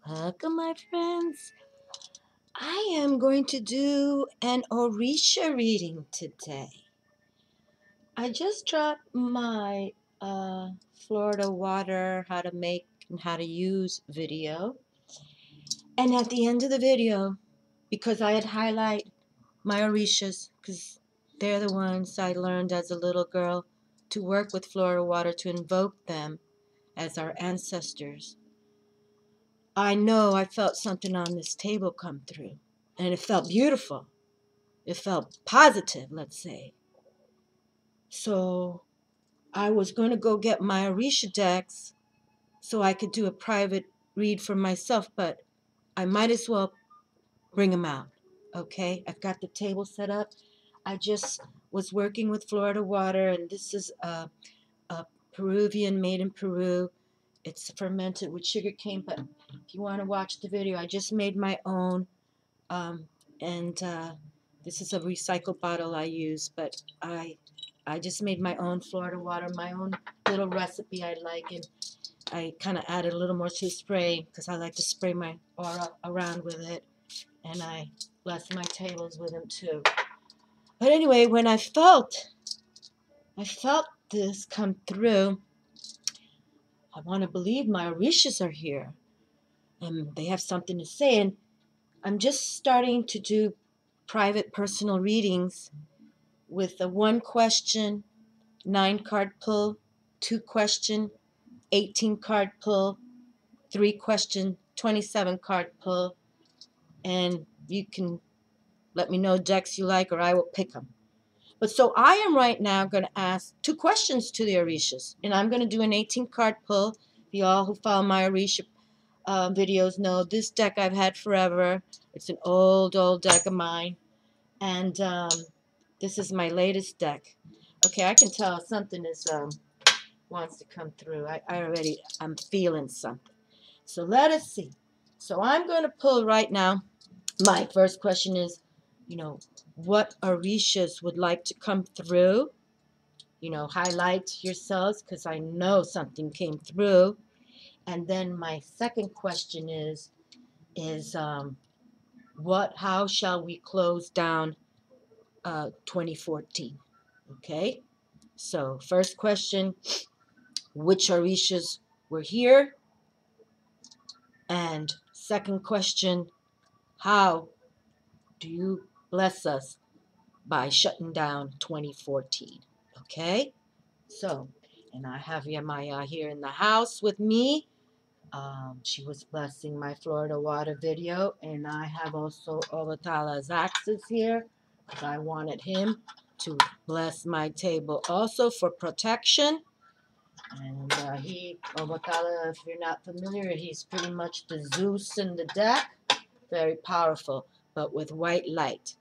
Welcome, my friends. I am going to do an Orisha reading today. I just dropped my Florida water, how to make and how to use video. And at the end of the video, because I had highlighted my Orishas, because they're the ones I learned as a little girl to work with Florida water, to invoke them as our ancestors. I know I felt something on this table come through, and it felt beautiful. It felt positive, let's say. So I was going to go get my Orisha decks so I could do a private read for myself, but I might as well bring them out. Okay, I've got the table set up. I just was working with Florida water, and this is a Peruvian, made in Peru. It's fermented with sugar cane, but if you want to watch the video, I just made my own. And this is a recycled bottle I use, but I just made my own Florida water, my own little recipe I like, and I kind of added a little more to spray because I like to spray my aura around with it, and I bless my tables with them too. But anyway, when I felt this come through, I want to believe my Orishas are here, and they have something to say, and I'm just starting to do private personal readings with a 1-question, 9-card pull, 2-question, 18-card pull, 3-question, 27-card pull, and you can let me know decks you like or I will pick them. But so I am right now going to ask 2 questions to the Orishas, and I'm going to do an 18-card pull. You all who follow my Orisha videos know this deck I've had forever. It's an old deck of mine, and this is my latest deck. Okay, I can tell something is wants to come through. I'm feeling something. So let us see. So I'm going to pull right now. My first question is, what Orishas would like to come through? Highlight yourselves because I know something came through. And then my second question is how shall we close down 2014? Okay. So first question, which Orishas were here? And second question, how do you bless us by shutting down 2014? Okay, so, and I have Yamaya here in the house with me. She was blessing my Florida water video, and I have also OBATALA Changer here because I wanted him to bless my table also for protection. And OBATALA, if you're not familiar, he's pretty much the Zeus in the deck. Very powerful, but with white light.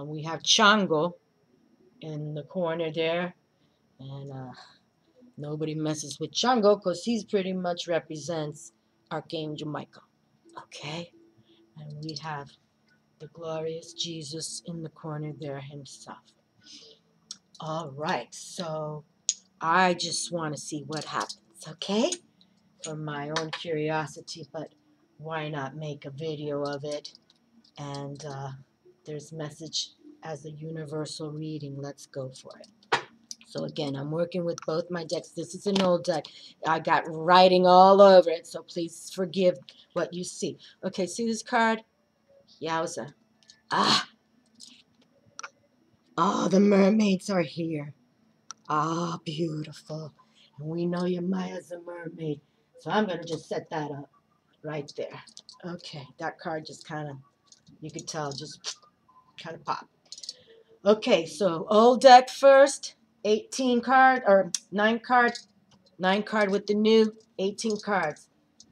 We have Chango in the corner there, and nobody messes with Chango because he's pretty much represents Archangel Michael. Okay, and we have the glorious Jesus in the corner there himself. All right, so I just want to see what happens, okay? For my own curiosity, but why not make a video of it? And there's message as a universal reading. Let's go for it. So again, I'm working with both my decks. This is an old deck. I got writing all over it, so please forgive what you see. Okay, see this card? Yowza. Ah! Oh, the mermaids are here. Ah, beautiful. And we know your Maya's a mermaid. So I'm going to just set that up right there. Okay, that card just kind of, you could tell, just kind of pop. Okay, so old deck first, 18 card, or 9 card, 9 card with the new, 18 cards.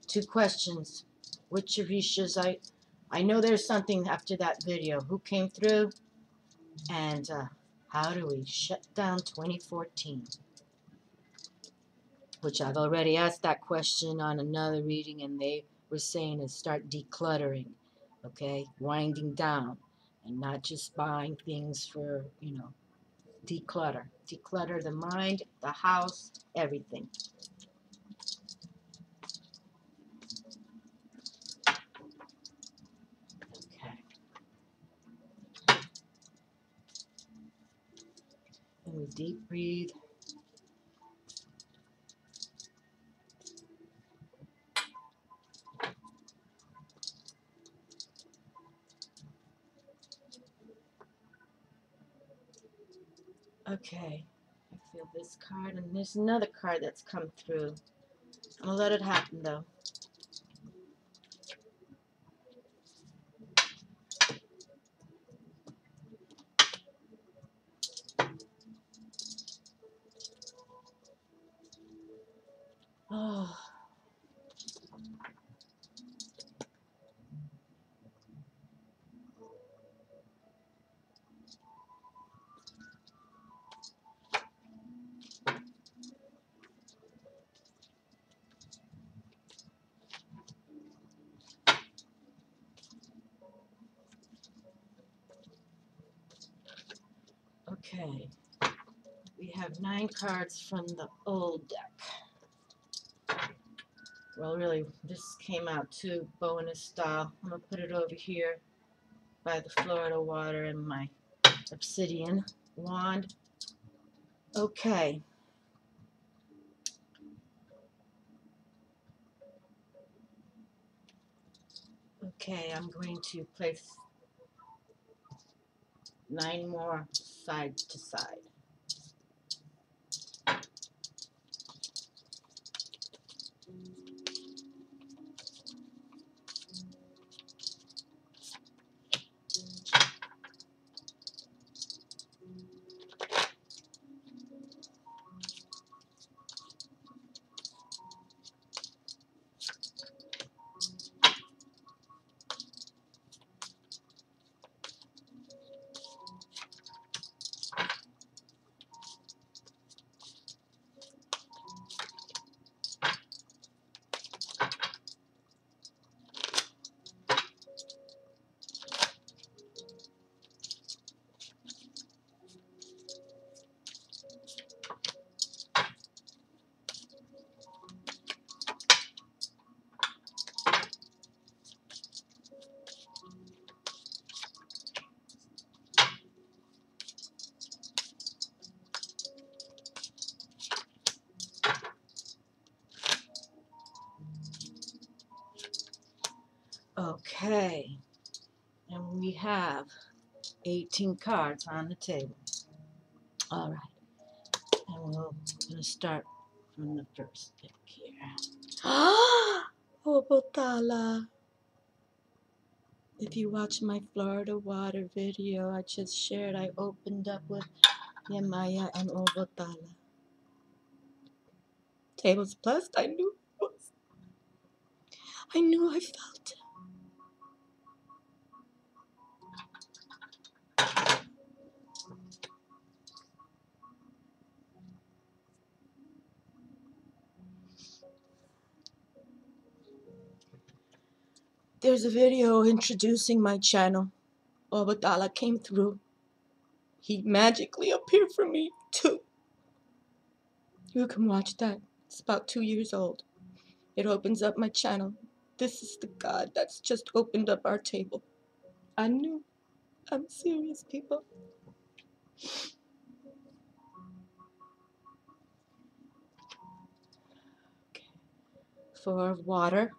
2 questions. Which Orishas? I know there's something after that video. Who came through? And how do we shut down 2014? Which I've already asked that question on another reading, and they were saying is start decluttering, okay? Winding down, and not just buying things for, declutter. Declutter the mind, the house, everything. deep breathe. Okay, I feel this card, and there's another card that's come through. I'm gonna let it happen though. Oh. Okay, we have 9 cards from the old deck. Well, really, this came out too, bonus style. I'm gonna put it over here by the Florida water and my obsidian wand. Okay. Okay, I'm going to place 9 more side to side. Okay, and we have 18 cards on the table. All right, and we're going to start from the first deck here. OBATALA. If you watch my Florida water video I just shared, I opened up with Yemaya and OBATALA. Tables blessed, I knew it was. I knew I felt it. There's a video introducing my channel. OBATALA came through. He magically appeared for me too. You can watch that. It's about 2 years old. It opens up my channel. This is the God that's just opened up our table. I knew. I'm serious, people. Okay. For water.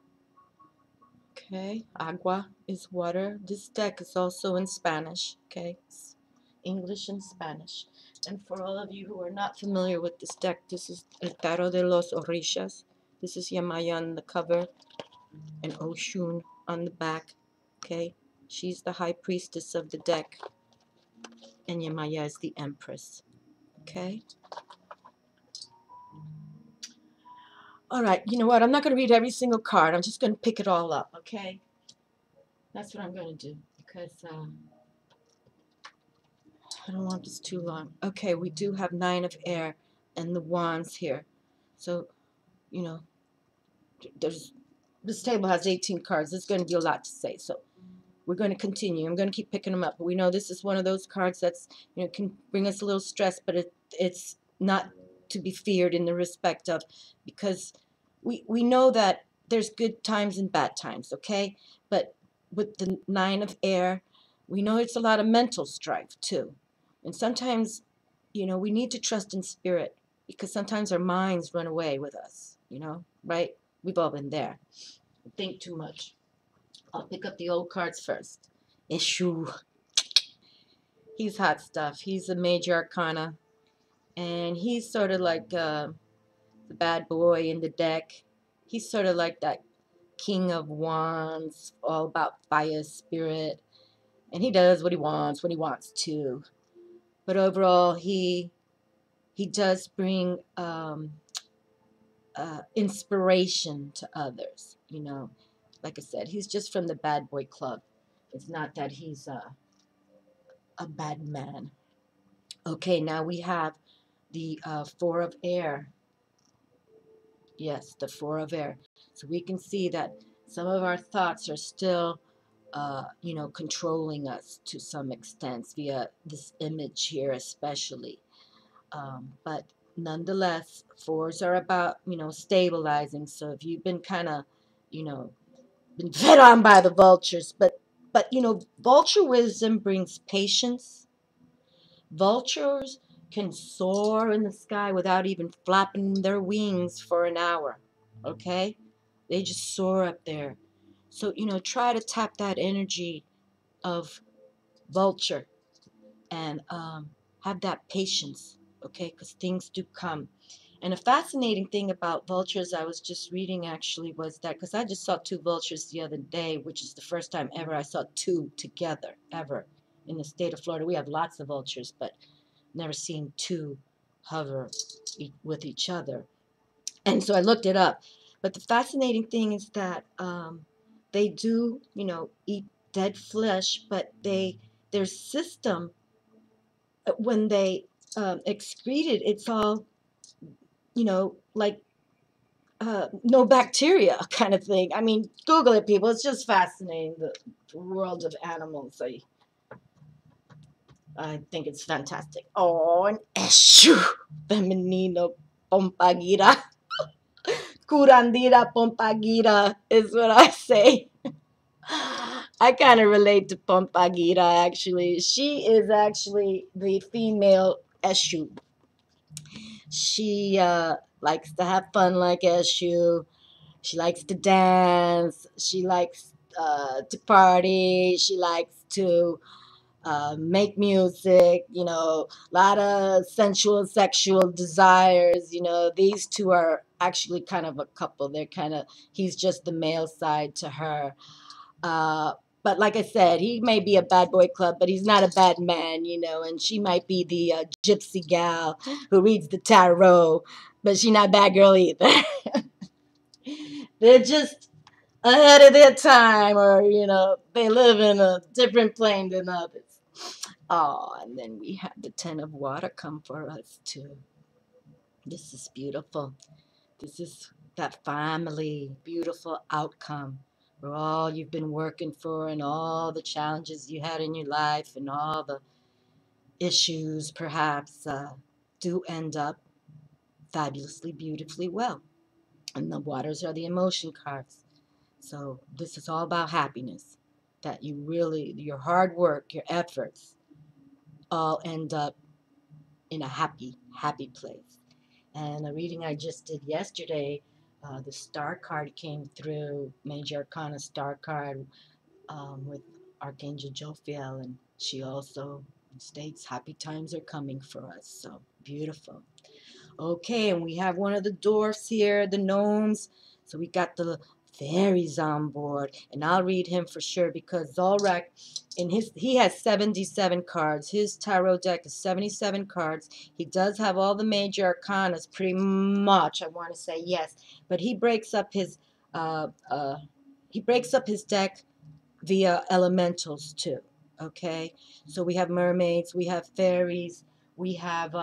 Okay. Agua is water. This deck is also in Spanish. Okay. It's English and Spanish. And for all of you who are not familiar with this deck, this is El Tarot de los Orishas. This is Yemaya on the cover and ESHU on the back. Okay. She's the high priestess of the deck. And Yemaya is the empress. Okay. All right, you know what? I'm not going to read every single card. I'm just going to pick it all up, okay? That's what I'm going to do because I don't want this too long. Okay, we do have 9 of air and the wands here. So, you know, this table has 18 cards. There's going to be a lot to say. So we're going to continue. I'm going to keep picking them up. But we know this is one of those cards that's, you know, can bring us a little stress, but it's not to be feared in the respect of, because we know that there's good times and bad times, okay? But with the 9 of air, we know it's a lot of mental strife too. And sometimes we need to trust in spirit, because sometimes our minds run away with us, right? We've all been there. Think too much. I'll pick up the old cards first. ESHU. He's hot stuff. He's a major arcana, and he's sort of like the bad boy in the deck. He's sort of like that king of wands, all about fire spirit, and he does what he wants when he wants to. But overall, he does bring inspiration to others. Like I said, he's just from the bad boy club. It's not that he's a bad man. Okay, now we have the Four of Air. Yes, the Four of Air. So we can see that some of our thoughts are still, controlling us to some extent via this image here, especially. But nonetheless, fours are about, stabilizing. So if you've been kind of, been fed on by the vultures, but vulture wisdom brings patience. Vultures can soar in the sky without even flapping their wings for an hour. Okay? They just soar up there. So, try to tap that energy of vulture and have that patience, okay? Because things do come. And a fascinating thing about vultures I was just reading actually was that, because I just saw two vultures the other day, which is the first time ever I saw two together, ever. In the state of Florida, we have lots of vultures, but never seen two hover with each other. And so I looked it up. But the fascinating thing is that they do, eat dead flesh, but their system, when they excrete it, it's all, like no bacteria kind of thing. I mean, Google it, people. It's just fascinating, the world of animals. I think it's fantastic. Oh, an ESHU femenino pompagira. Curandira pompagira is what I say. I kind of relate to Pompagira, actually. She is actually the female ESHU. She likes to have fun like ESHU. She likes to dance. She likes to party. She likes to make music, a lot of sensual, sexual desires. These two are actually kind of a couple. He's just the male side to her. But like I said, he may be a bad boy club, but he's not a bad man, and she might be the gypsy gal who reads the tarot, but she's not a bad girl either. They're just ahead of their time, or, they live in a different plane than others. Oh, and then we have the Ten of Water come for us too. This is beautiful. This is that family, beautiful outcome for all you've been working for and all the challenges you had in your life and all the issues perhaps do end up fabulously, beautifully well. And the waters are the emotion cards. So this is all about happiness. That your hard work, your efforts all end up in a happy, happy place. And a reading I just did yesterday, the star card came through, Major Arcana star card, with Archangel Jophiel, and she also states happy times are coming for us. So beautiful. Okay, and we have one of the dwarfs here, the gnomes. So we got the fairies on board, and I'll read him for sure, because Zolrak, he has 77 cards. His tarot deck is 77 cards. He does have all the major arcanas, pretty much. I want to say yes, but he breaks up his deck via elementals too. Okay, so we have mermaids, we have fairies, we have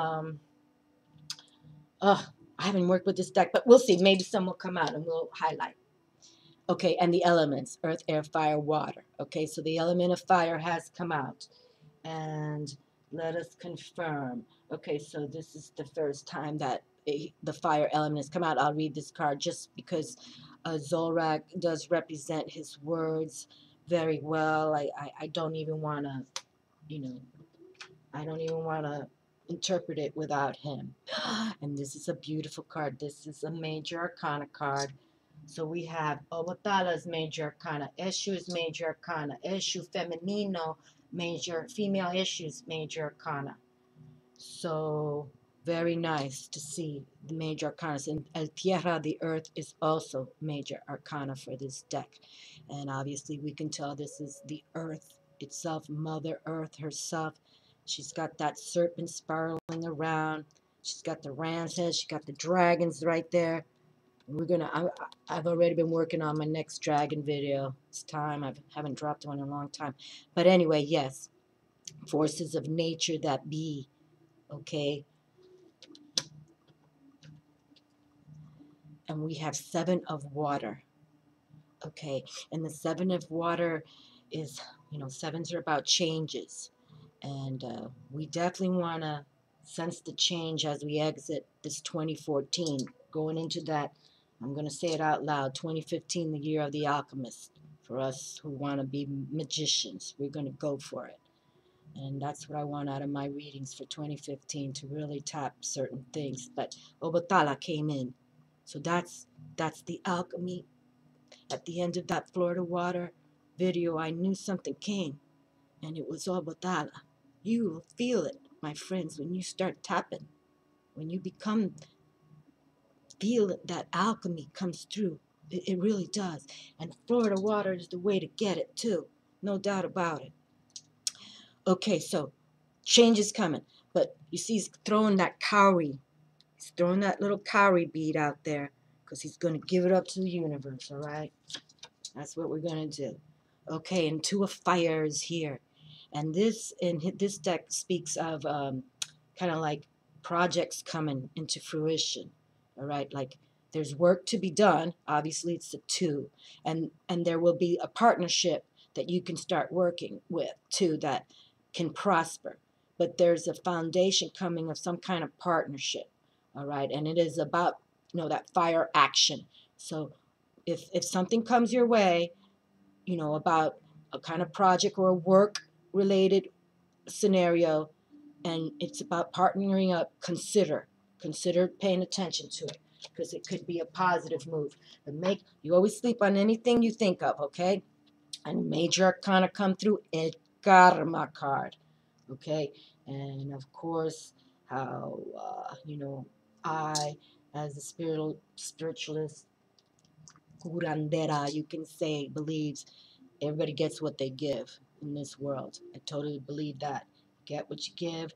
I haven't worked with this deck, but we'll see. Maybe some will come out and we'll highlight. Okay, and the elements, earth, air, fire, water. Okay, so the element of fire has come out. And let us confirm. Okay, so this is the first time that the fire element has come out. I'll read this card just because Zolrak does represent his words very well. I don't even want to, I don't even want to interpret it without him. And this is a beautiful card. This is a major arcana card. So we have OBATALA's major arcana, ESHU's major arcana, ESHU femenino, major, female ESHU's major arcana. So very nice to see the major arcana. And El Tierra, the earth, is also major arcana for this deck. And obviously we can tell this is the earth itself, Mother Earth herself. She's got that serpent spiraling around. She's got the ram's head. She's got the dragons right there. We're gonna. I've already been working on my next dragon video. It's time. I haven't dropped one in a long time. But anyway, yes, forces of nature that be. Okay. And we have 7 of water. Okay. And the 7 of water is, sevens are about changes. And we definitely want to sense the change as we exit this 2014. Going into that, I'm going to say it out loud, 2015, the year of the alchemist. For us who want to be magicians, we're going to go for it. And that's what I want out of my readings for 2015, to really tap certain things. But Obatala came in. So that's the alchemy. At the end of that Florida water video, I knew something came. And it was Obatala. You will feel it, my friends, when you start tapping. When you feel it, that alchemy comes through. It really does. And Florida water is the way to get it, too. No doubt about it. Okay, so change is coming. But you see, he's throwing that cowrie. He's throwing that little cowrie bead out there because he's going to give it up to the universe, all right? That's what we're going to do. Okay, and 2 of fire is here. And this deck speaks of kind of like projects coming into fruition. All right, like there's work to be done. Obviously, it's a 2, and there will be a partnership that you can start working with too that can prosper. But there's a foundation coming of some kind of partnership. All right, and it is about that fire action. So if something comes your way, about a kind of project or a work related scenario, and it's about partnering up, consider paying attention to it, because it could be a positive move. But you always sleep on anything you think of, okay? And major arcana come through, a karma card, okay? And of course, how I, as a spiritualist, curandera, you can say, believes everybody gets what they give in this world. I totally believe that. Get what you give.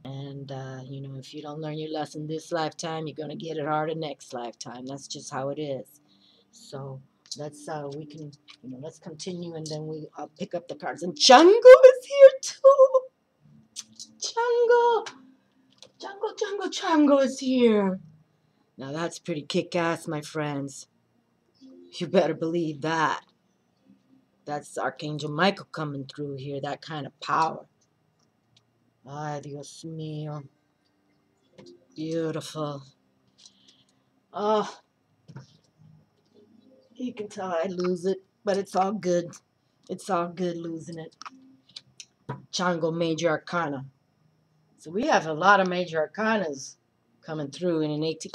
And, if you don't learn your lesson this lifetime, you're going to get it harder next lifetime. That's just how it is. So let's let's continue, and then I'll pick up the cards. And Chango is here too. Chango is here. Now that's pretty kick-ass, my friends. You better believe that. That's Archangel Michael coming through here, that kind of power. Ay, Dios mío. Beautiful. Oh, you can tell I lose it, but it's all good. It's all good losing it. Chango Major Arcana. So we have a lot of Major Arcanas coming through in an 18.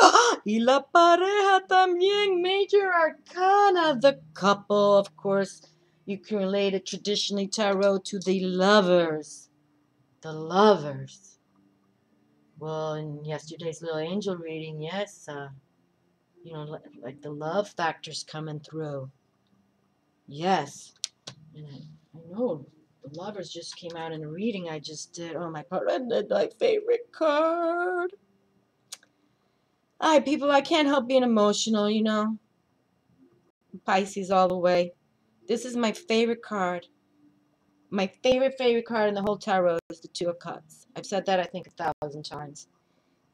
Y la pareja también, Major Arcana. The couple, of course. You can relate it traditionally, tarot, to the lovers. The lovers. Well, in yesterday's little angel reading, yes, like the love factor's coming through. Yes. And I know the lovers just came out in a reading I just did. Oh, my favorite card. Hi, people, I can't help being emotional, Pisces all the way. This is my favorite card. My favorite card in the whole tarot is the 2 of Cups. I've said that, I think, 1,000 times.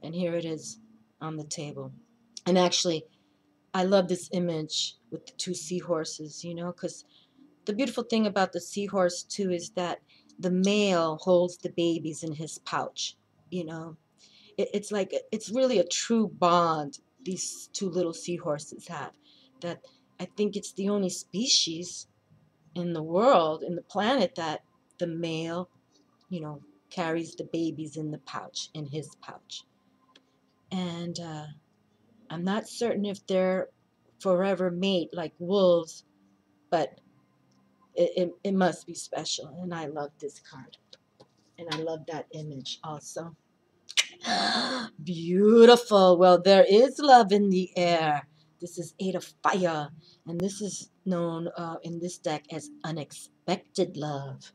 And here it is on the table. And actually, I love this image with the 2 seahorses, because the beautiful thing about the seahorse, too, is that the male holds the babies in his pouch, It's like, it's really a true bond these 2 little seahorses have. That I think it's the only species in the world, in the planet, that the male, carries the babies in his pouch. And I'm not certain if they're forever mate like wolves, but it must be special. And I love this card. And I love that image also. Beautiful. Well, there is love in the air. This is Eight of Fire. And this is known in this deck as unexpected love.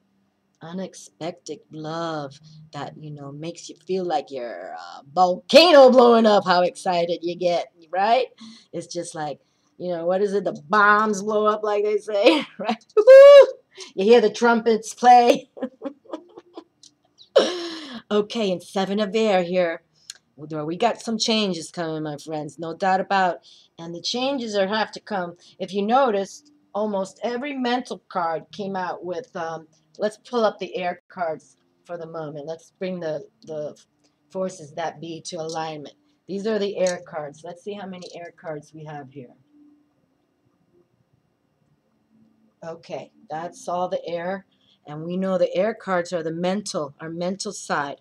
Unexpected love that, makes you feel like you're a volcano blowing up, how excited you get, right? It's just like, what is it? The bombs blow up, like they say, right? You hear the trumpets play. Okay, and Seven of Air here. We got some changes coming, my friends, no doubt about it. And the changes have to come. If you notice, almost every mental card came out with, let's pull up the air cards for the moment. Let's bring the forces that be to alignment. These are the air cards. Let's see how many air cards we have here. Okay, that's all the air. And we know the air cards are our mental side.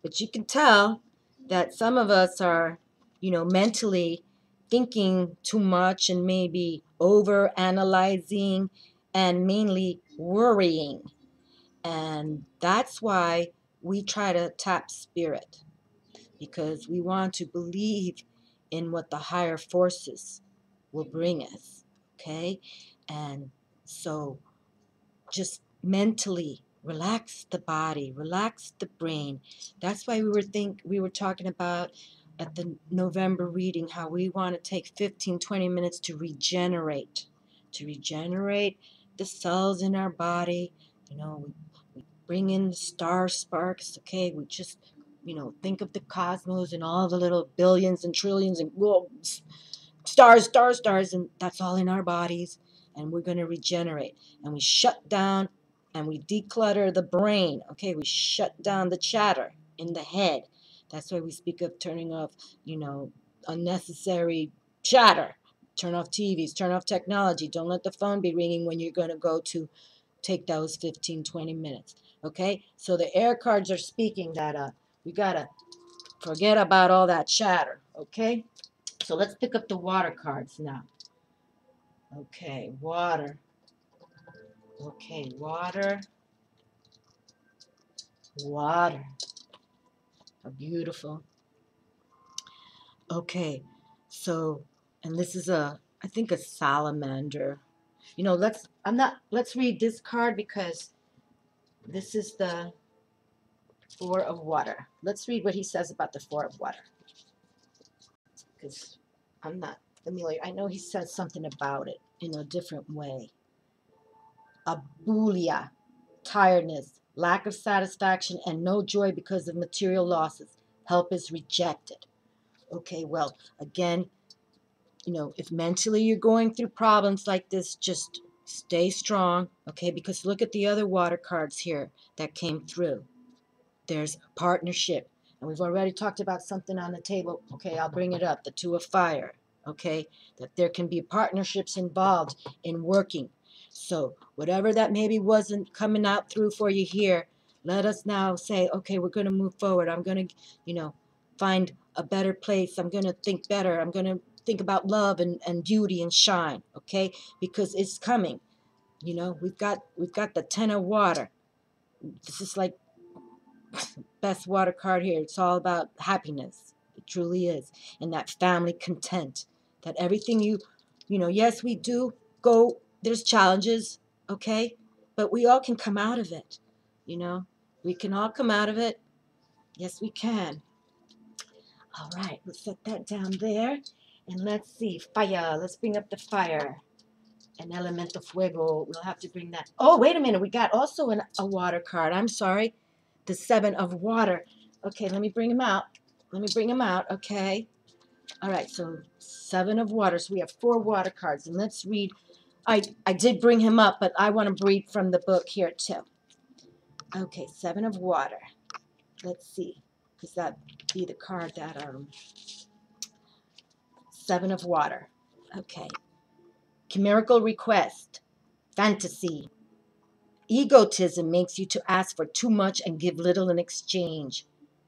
But you can tell that some of us are, mentally thinking too much and maybe over analyzing and mainly worrying. And that's why we try to tap spirit, because we want to believe in what the higher forces will bring us. Okay? And so just mentally relax the body, relax the brain. That's why we were talking about at the November reading how we want to take 15-20 minutes to regenerate the cells in our body. We bring in the star sparks. Okay, we just think of the cosmos and all the little billions and trillions and stars, and that's all in our bodies. And we're going to regenerate. And we shut down and we declutter the brain. Okay, we shut down the chatter in the head. That's why we speak of turning off, unnecessary chatter. Turn off TVs, turn off technology. Don't let the phone be ringing when you're going to go to take those 15-20 minutes. Okay, so the air cards are speaking that we got to forget about all that chatter. Okay. So let's pick up the water cards now. Okay, water. Okay, water. Water. How beautiful. Okay, so, and this is I think a salamander. Let's read this card because this is the Four of Water. Let's read what he says about the Four of Water. Because I'm not familiar. I know he says something about it in a different way. Abulia, tiredness, lack of satisfaction, and no joy because of material losses. Help is rejected. Okay, well, again, if mentally you're going through problems like this, just stay strong, okay? Because look at the other water cards here that came through. There's partnership. And we've already talked about something on the table. Okay, I'll bring it up. The Two of Fire. Okay, that there can be partnerships involved in working. So whatever that maybe wasn't coming out through for you here, let us now say, okay, we're going to move forward. I'm going to, find a better place. I'm going to think better. I'm going to think about love and beauty and shine. Okay, because it's coming. We've got the Ten of Water. This is like best water card here. It's all about happiness. It truly is. And that family content. That everything yes, we do go, there's challenges, okay? But we all can come out of it. We can all come out of it. Yes, we can. All right, let's set that down there. And let's see, fire. Let's bring up the fire. An elemental fuego. We'll have to bring that. Oh, wait a minute. We got also a water card. I'm sorry. The Seven of Water. Okay, let me bring him out. Okay. All right, so Seven of Water. So we have 4 water cards. And let's read. I did bring him up, but I want to read from the book here too. Okay, Seven of Water. Let's see. Because that be the card that Seven of Water. Okay. Chimerical request. Fantasy. Egotism makes you to ask for too much and give little in exchange.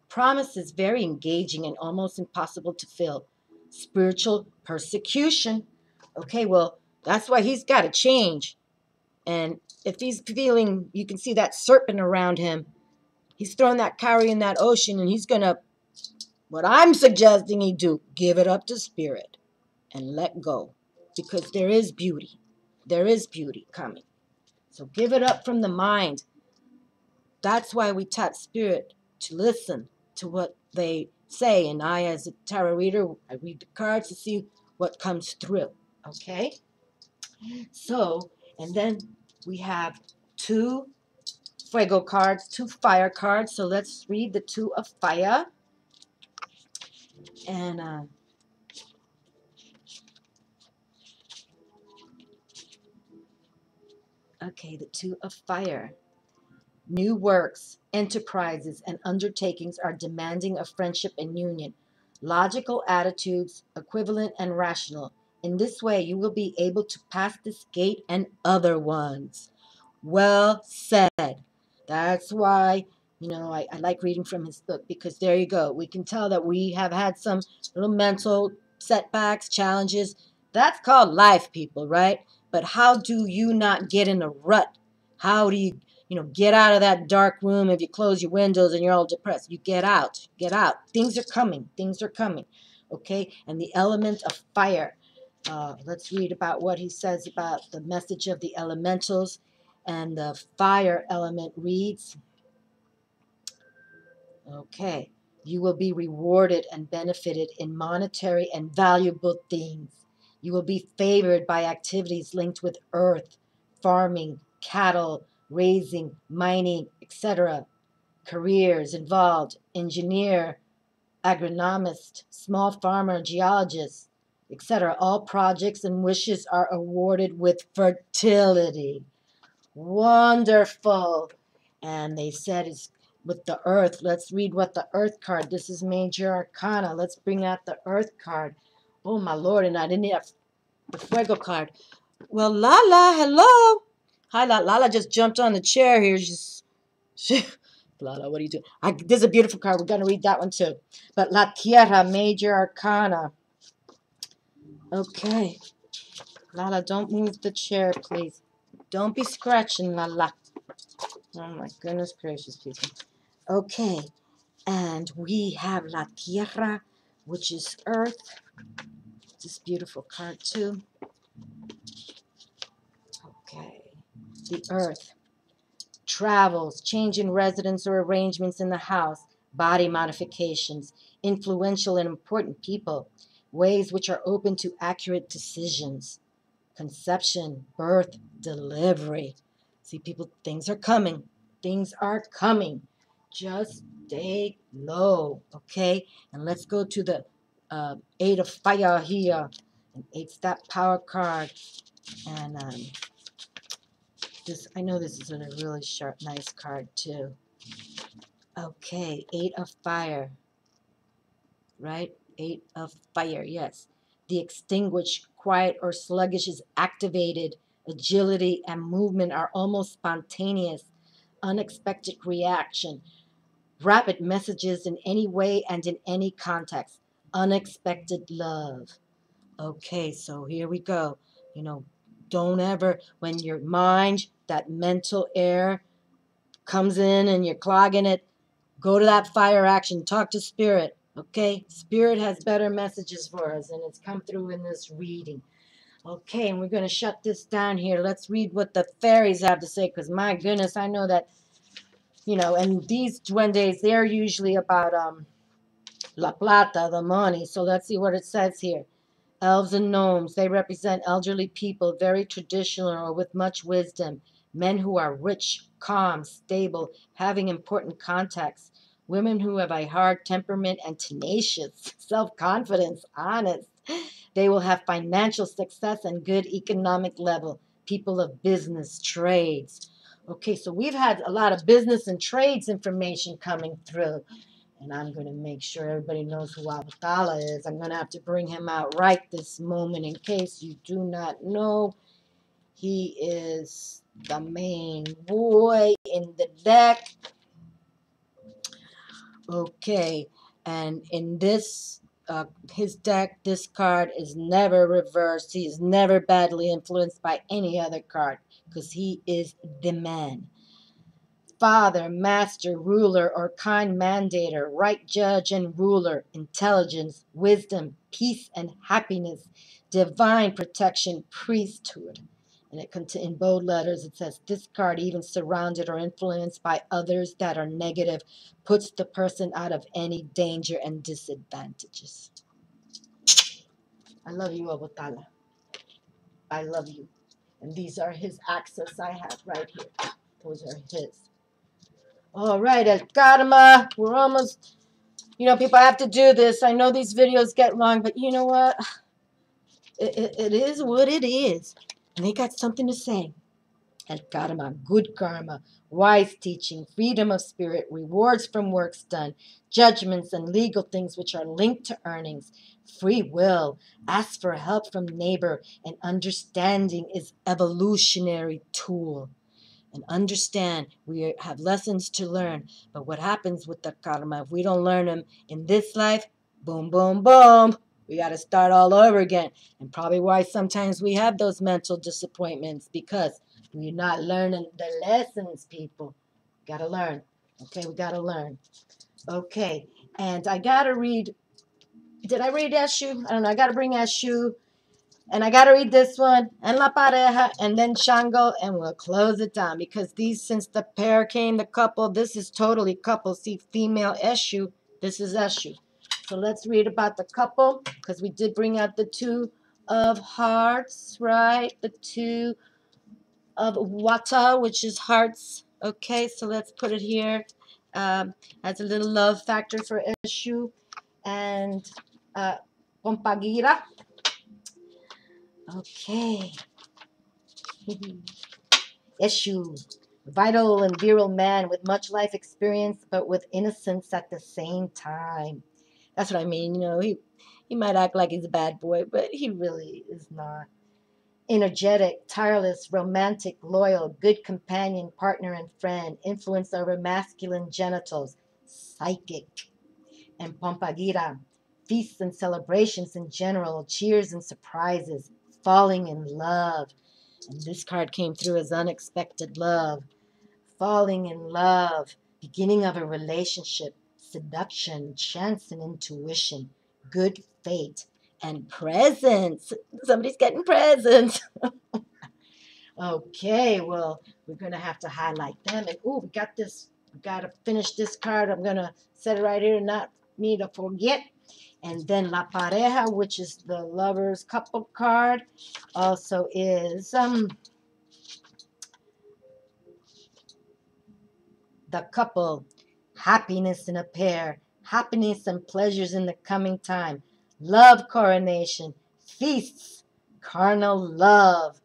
Promise is very engaging and almost impossible to fill. Spiritual persecution. Okay, well, that's why he's got to change. And if he's feeling, you can see that serpent around him, he's throwing that cowrie in that ocean, and he's going to, what I'm suggesting he do, give it up to spirit and let go. Because there is beauty. There is beauty coming. So give it up from the mind. That's why we tap spirit to listen to what they say. And I, as a tarot reader, I read the cards to see what comes through. Okay? So, and then we have two fuego cards, two fire cards. So let's read the two of fire. And okay, the two of fire. New works, enterprises, and undertakings are demanding of friendship and union. Logical attitudes, equivalent and rational. In this way, you will be able to pass this gate and other ones. Well said. That's why, I like reading from his book, because there you go. We can tell that we have had some little mental setbacks, challenges. That's called life, people, right? But how do you not get in a rut? How do you, get out of that dark room if you close your windows and you're all depressed? You get out. Get out. Things are coming. Things are coming. Okay? And the element of fire. Let's read about what he says about the message of the elementals. And the fire element reads, okay, you will be rewarded and benefited in monetary and valuable things. You will be favored by activities linked with earth, farming, cattle, raising, mining, etc. Careers involved, engineer, agronomist, small farmer, geologist, etc. All projects and wishes are awarded with fertility. Wonderful. And they said it's with the earth. Let's read what the earth card. This is major arcana. Let's bring out the earth card. Oh my Lord, and I didn't have the fuego card. Well, Lala, hello. Hi, Lala. Lala just jumped on the chair here. Lala, what are you doing? This is a beautiful card. We're going to read that one too. But La Tierra, major arcana. Okay. Lala, don't move the chair, please. Don't be scratching, Lala. Oh my goodness gracious, people. Okay, and we have La Tierra, which is earth. This beautiful card too. Okay, the earth. Travels, change in residence or arrangements in the house, body modifications, influential and important people, ways which are open to accurate decisions, conception, birth, delivery. See, people, things are coming. Things are coming. Just stay low, okay? And let's go to the Eight of Fire here. And eight's that power card. And I know this is a really sharp, nice card too. Okay, Eight of Fire. Right? Eight of Fire, yes. The extinguished, quiet, or sluggish is activated. Agility and movement are almost spontaneous. Unexpected reaction. Rapid messages in any way and in any context. Unexpected love. Okay, so here we go. Don't ever, when your mind, that mental air comes in and you're clogging it, go to that fire action. Talk to spirit. Okay? Spirit has better messages for us, and it's come through in this reading. Okay, and we're going to shut this down here. Let's read what the fairies have to say, because my goodness, I know that, and these duendes, they're usually about la plata, the money. So let's see what it says here. Elves and gnomes, they represent elderly people, very traditional or with much wisdom. Men who are rich, calm, stable, having important contacts. Women who have a hard temperament and tenacious, self-confidence, honest. They will have financial success and good economic level. People of business, trades. Okay, so we've had a lot of business and trades information coming through. And I'm going to make sure everybody knows who OBATALA is. I'm going to have to bring him out right this moment in case you do not know. He is the main boy in the deck. Okay, and in this his deck, this card is never reversed. He is never badly influenced by any other card because he is the man. Father, master, ruler, or kind mandator, right judge and ruler, intelligence, wisdom, peace and happiness, divine protection, priesthood. And in bold letters it says, this card, even surrounded or influenced by others that are negative, puts the person out of any danger and disadvantages. I love you, Obatala. I love you. And these are his access I have right here. Those are his. All right, El Karma. We're almost, people have to do this. I know these videos get long, but you know what? It is what it is. And they got something to say. El Karma, good karma, wise teaching, freedom of spirit, rewards from works done, judgments and legal things which are linked to earnings, free will, ask for help from neighbor, and understanding is evolutionary tool. And understand, we have lessons to learn. But what happens with the karma, if we don't learn them in this life, boom, boom, boom, we got to start all over again. And probably why sometimes we have those mental disappointments, because we're not learning the lessons, people. Got to learn. Okay, we got to learn. Okay, and I got to read. Did I read ESHU? I don't know. I got to bring ESHU. And I got to read this one, and La Pareja, and then Chango, and we'll close it down. Because these, since the pair came, the couple, this is totally couple. See, female ESHU, this is ESHU. So let's read about the couple, because we did bring out the two of hearts, right? The two of Wata, which is hearts. Okay, so let's put it here as a little love factor for ESHU. And POMPA GIRA. Okay. ESHU, vital and virile man with much life experience, but with innocence at the same time. That's what I mean. He might act like he's a bad boy, but he really is not. Energetic, tireless, romantic, loyal, good companion, partner, and friend, influence over masculine genitals, psychic. And POMPA GIRA, feasts and celebrations in general, cheers and surprises, falling in love. And this card came through as unexpected love, falling in love, beginning of a relationship, seduction, chance and intuition, good fate, and presents. Somebody's getting presents. Okay, well, we're going to have to highlight them. And, we got this. We got to finish this card. I'm going to set it right here, not me to forget. And then La Pareja, which is the lover's couple card, also is the couple, happiness in a pair, happiness and pleasures in the coming time, love coronation, feasts, carnal love.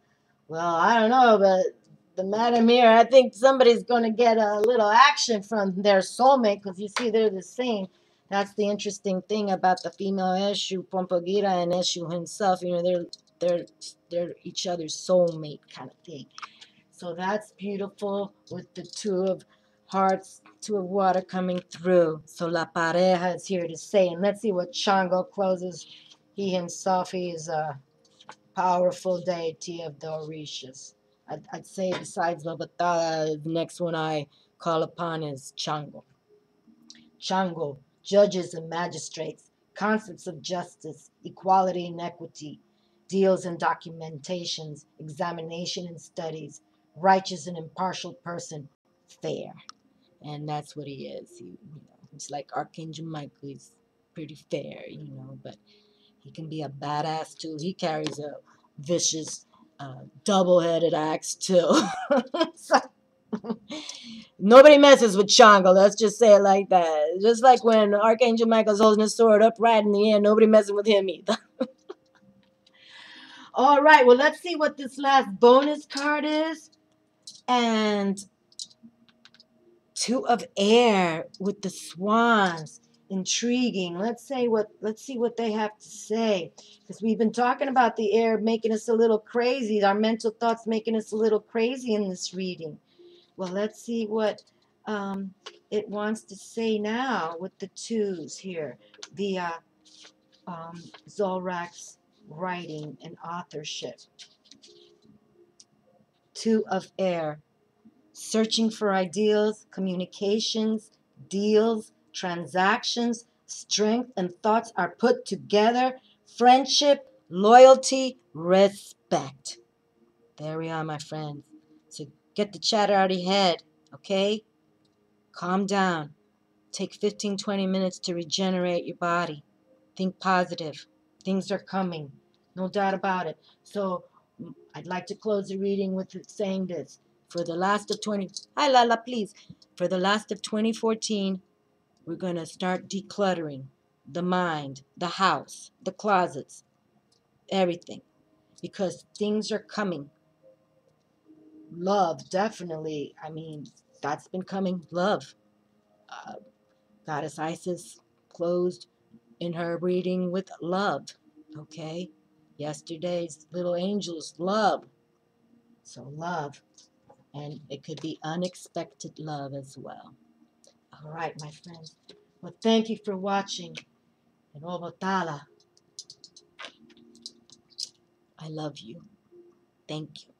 Well, I don't know, but the madam here, I think somebody's going to get a little action from their soulmate, because you see they're the same. That's the interesting thing about the female ESHU, POMPA GIRA, and ESHU himself. They're each other's soulmate kind of thing. So that's beautiful with the two of hearts, two of water coming through. So La Pareja is here to say. And let's see what Chango closes. He himself, he is a powerful deity of the Orishas. I'd say besides OBATALA, the next one I call upon is Chango. Chango, judges and magistrates, concepts of justice, equality and equity, deals and documentations, examination and studies, righteous and impartial person, fair. And that's what he is. He's like Archangel Michael. He's pretty fair, but he can be a badass too. He carries a vicious, double-headed axe too. So, nobody messes with Chango. Let's just say it like that. Just like when Archangel Michael's holding his sword upright in the air, nobody messing with him either. All right, well, let's see what this last bonus card is. And two of air with the swans. intriguing. Let's see what they have to say, because we've been talking about the air making us a little crazy, our mental thoughts making us a little crazy in this reading. Well, let's see what it wants to say now with the twos here via Zolrak's writing and authorship. Two of air, searching for ideals, communications, deals, transactions, strength and thoughts are put together, friendship, loyalty, respect. There we are, my friends. So get the chatter out of your head, okay? Calm down. Take 15-20 minutes to regenerate your body. Think positive. Things are coming. No doubt about it. So I'd like to close the reading with saying this. For the last of 20... Hi, Lala, please. For the last of 2014, we're going to start decluttering the mind, the house, the closets, everything. Because things are coming. Love, definitely. I mean, that's been coming. Love. Goddess Isis closed in her reading with love. Okay? Yesterday's little angels, love. So love. And it could be unexpected love as well. All right, my friends. Well, thank you for watching. And OBATALA. I love you. Thank you.